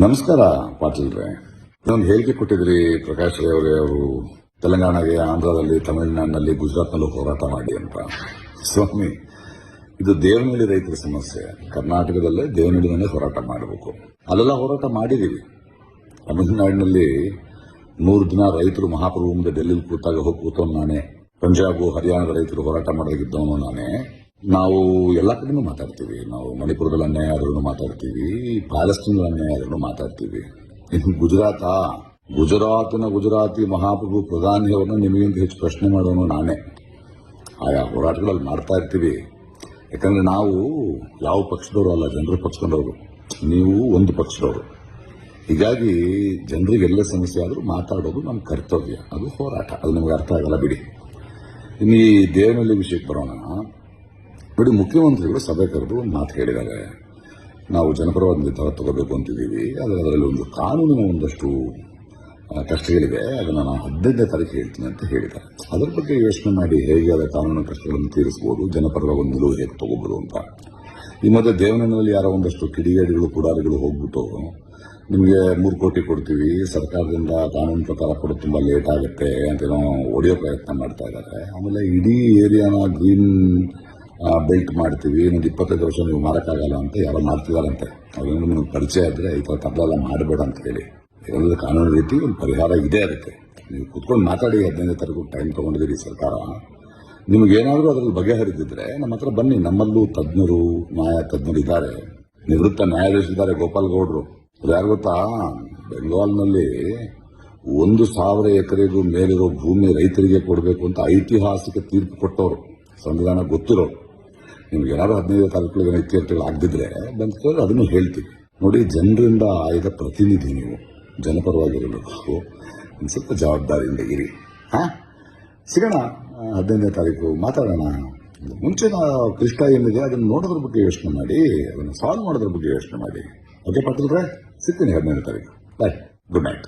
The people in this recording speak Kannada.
ನಮಸ್ಕಾರ ಪಾಟೀಲ್ರೆ. ಒಂದು ಹೇಳಿಕೆ ಕೊಟ್ಟಿದ್ರಿ ಪ್ರಕಾಶ್ ರೈ ಅವರೇ, ಅವರು ತೆಲಂಗಾಣಗೆ, ಆಂಧ್ರದಲ್ಲಿ, ತಮಿಳುನಾಡಿನಲ್ಲಿ, ಗುಜರಾತ್ನಲ್ಲೂ ಹೋರಾಟ ಮಾಡಿ ಅಂತ. ಸ್ವಾಮಿ, ಇದು ದೇವನಹಳ್ಳಿ ರೈತರ ಸಮಸ್ಯೆ. ಕರ್ನಾಟಕದಲ್ಲೇ ದೇವನಹಳ್ಳಿನಲ್ಲೇ ಹೋರಾಟ ಮಾಡಬೇಕು. ಅಲ್ಲೆಲ್ಲ ಹೋರಾಟ ಮಾಡಿದೀವಿ. ತಮಿಳುನಾಡಿನಲ್ಲಿ 100 ದಿನ ರೈತರು ಮಹಾಪ್ರಭು ಮುಂದೆ ಡೆಲ್ಲಿಲಿ ಕೂತಾಗ ಹೋಗಿ ಕೂತವನು ನಾನೇ. ಪಂಜಾಬ್, ಹರಿಯಾಣದ ರೈತರು ಹೋರಾಟ ಮಾಡೋದಕ್ಕಿದ್ದವನು ನಾನೇ. ನಾವು ಎಲ್ಲ ಕಡೆನೂ ಮಾತಾಡ್ತೀವಿ. ನಾವು ಮಣಿಪುರದಲ್ಲಿ ಅನ್ಯಾಯ ಆದ್ರೂ ಮಾತಾಡ್ತೀವಿ, ಪ್ಯಾಲೆಸ್ಟೀನ್ ಅನ್ಯಾಯ ಆದ್ರೂ ಮಾತಾಡ್ತೀವಿ. ಇನ್ನು ಗುಜರಾತಿನ ಗುಜರಾತಿ ಮಹಾಪ್ರಭು ಪ್ರಧಾನಿ ಅವರನ್ನ ನಿಮಗಿಂತ ಹೆಚ್ಚು ಪ್ರಶ್ನೆ ಮಾಡೋನು ನಾನೇ. ಆಯಾ ಹೋರಾಟಗಳಲ್ಲಿ ಮಾಡ್ತಾ ಇರ್ತೀವಿ. ಯಾಕಂದ್ರೆ ನಾವು ಯಾವ ಪಕ್ಷದವರು ಅಲ್ಲ, ಜನರ ಪಕ್ಷದವರು. ನೀವು ಒಂದು ಪಕ್ಷದವರು. ಹೀಗಾಗಿ ಜನರಿಗೆ ಎಲ್ಲೇ ಸಮಸ್ಯೆ ಆದರೂ ಮಾತಾಡೋದು ನಮ್ಮ ಕರ್ತವ್ಯ. ಅದು ಹೋರಾಟ. ಅದು ನಮಗೆ ಅರ್ಥ ಆಗಲ್ಲ ಬಿಡಿ. ಇನ್ನು ಈ ದೇವನಹಳ್ಳಿ ವಿಷಯಕ್ಕೆ ಬರೋಣ. ನೋಡಿ, ಮುಖ್ಯಮಂತ್ರಿಗಳು ಸಭೆ ಕರೆದು ಒಂದು ಮಾತು ಹೇಳಿದ್ದಾರೆ. ನಾವು ಜನಪರವಾದ ನಿರ್ಧಾರ ತಗೋಬೇಕು ಅಂತಿದ್ದೀವಿ. ಆದರೆ ಅದರಲ್ಲಿ ಒಂದು ಕಾನೂನಿನ ಒಂದಷ್ಟು ಕಷ್ಟಗಳಿವೆ. ಅದನ್ನು ನಾನು 15ನೇ ತಾರೀಕು ಹೇಳ್ತೀನಿ ಅಂತ ಹೇಳಿದ್ದಾರೆ. ಅದರ ಬಗ್ಗೆ ಯೋಚನೆ ಮಾಡಿ ಹೇಗೆ ಅದರ ಕಾನೂನಿನ ಕಷ್ಟಗಳನ್ನು ತೀರಿಸಬಹುದು, ಜನಪರವಾಗಿ ಒಂದು ನಿಲುವು ಹೇಗೆ ತಗೋಬಹುದು ಅಂತ. ಈ ಮಧ್ಯೆ ದೇವನಹಳ್ಳಿಯಲ್ಲಿ ಯಾರೋ ಒಂದಷ್ಟು ಕಿಡಿಗೇಡಿಗಳು, ಪುಡಾರಿಗಳು ಹೋಗ್ಬಿಟ್ಟು ನಿಮಗೆ 3 ಕೋಟಿ ಕೊಡ್ತೀವಿ, ಸರ್ಕಾರದಿಂದ ಕಾನೂನು ಪ್ರಕಾರ ಕೊಡೋದು ತುಂಬಾ ಲೇಟ್ ಆಗುತ್ತೆ ಅಂತೇನೋ ಹೊಡೆಯೋ ಪ್ರಯತ್ನ ಮಾಡ್ತಾ ಇದ್ದಾರೆ. ಆಮೇಲೆ ಇಡೀ ಏರಿಯಾನ ಗ್ರೀನ್ ಬೆಲ್ಟ್ ಮಾಡ್ತೀವಿ, ಇನ್ನೊಂದು 25 ವರ್ಷ ನೀವು ಮಾಡೋಕ್ಕಾಗಲ್ಲ ಅಂತ ಯಾರೋ ಮಾಡ್ತಿದಾರಂತೆ. ಅದೇನು ನಿಮಗೆ ಪರಿಚಯ ಇದ್ರೆ ಈ ಥರ ತಪ್ಪಲೆಲ್ಲ ಮಾಡಬೇಡ ಅಂತ ಹೇಳಿ. ಇದೆಲ್ಲ ಕಾನೂನು ರೀತಿ ಒಂದು ಪರಿಹಾರ ಇದೆ. ಅದಕ್ಕೆ ನೀವು ಕುತ್ಕೊಂಡು ಮಾತಾಡಿ. 15ನೇ ತಾರೀಕು ಟೈಮ್ ತಗೊಂಡಿದ್ದೀರಿ ಸರ್ಕಾರ. ನಿಮಗೇನಾದರೂ ಅದರಲ್ಲಿ ಬಗೆಹರಿದಿದ್ರೆ ನಮ್ಮ ಹತ್ರ ಬನ್ನಿ. ನಮ್ಮಲ್ಲೂ ತಜ್ಞರು, ನ್ಯಾಯ ತಜ್ಞರು ಇದ್ದಾರೆ. ನಿವೃತ್ತ ನ್ಯಾಯಾಧೀಶರಿದ್ದಾರೆ, ಗೋಪಾಲ್ ಗೌಡ್ರು. ಯಾರು ಗೊತ್ತಾ, ಬೆಂಗಾಲ್ನಲ್ಲಿ 1,000 ಎಕರೆಗೂ ಮೇಲಿರೋ ಭೂಮಿ ರೈತರಿಗೆ ಕೊಡಬೇಕು ಅಂತ ಐತಿಹಾಸಿಕ ತೀರ್ಪು ಕೊಟ್ಟವರು, ಸಂವಿಧಾನ ಗೊತ್ತಿರೋರು. ನಿಮ್ಗೆ ಏನಾದ್ರು 15ನೇ ತಾರೀಕು ಇತ್ಯರ್ಥಿಗಳು ಆಗದಿದ್ರೆ ಬಂದು ಅದನ್ನು ಹೇಳ್ತೀವಿ. ನೋಡಿ, ಜನರಿಂದ ಆಯ್ದ ಪ್ರತಿನಿಧಿ ನೀವು. ಜನಪರವಾಗಿರಬೇಕು. ಒಂದು ಸ್ವಲ್ಪ ಜವಾಬ್ದಾರಿಯಿಂದ ಇರಿ. ಸಿಗೋಣ 15ನೇ ತಾರೀಕು, ಮಾತಾಡೋಣ. ಮುಂಚೆ ಕೃಷ್ಣ ಏನಿದೆ ಅದನ್ನು ನೋಡೋದ್ರ ಬಗ್ಗೆ ಯೋಚನೆ ಮಾಡಿ, ಅದನ್ನು ಸಾಲ್ವ್ ಮಾಡೋದ್ರ ಬಗ್ಗೆ ಯೋಚನೆ ಮಾಡಿ. ಓಕೆ ಪಾಟೀಲ್ರೆ, ಸಿಗ್ತೀನಿ 15ನೇ ತಾರೀಕು. ಬಾಯ್, ಗುಡ್ ನೈಟ್.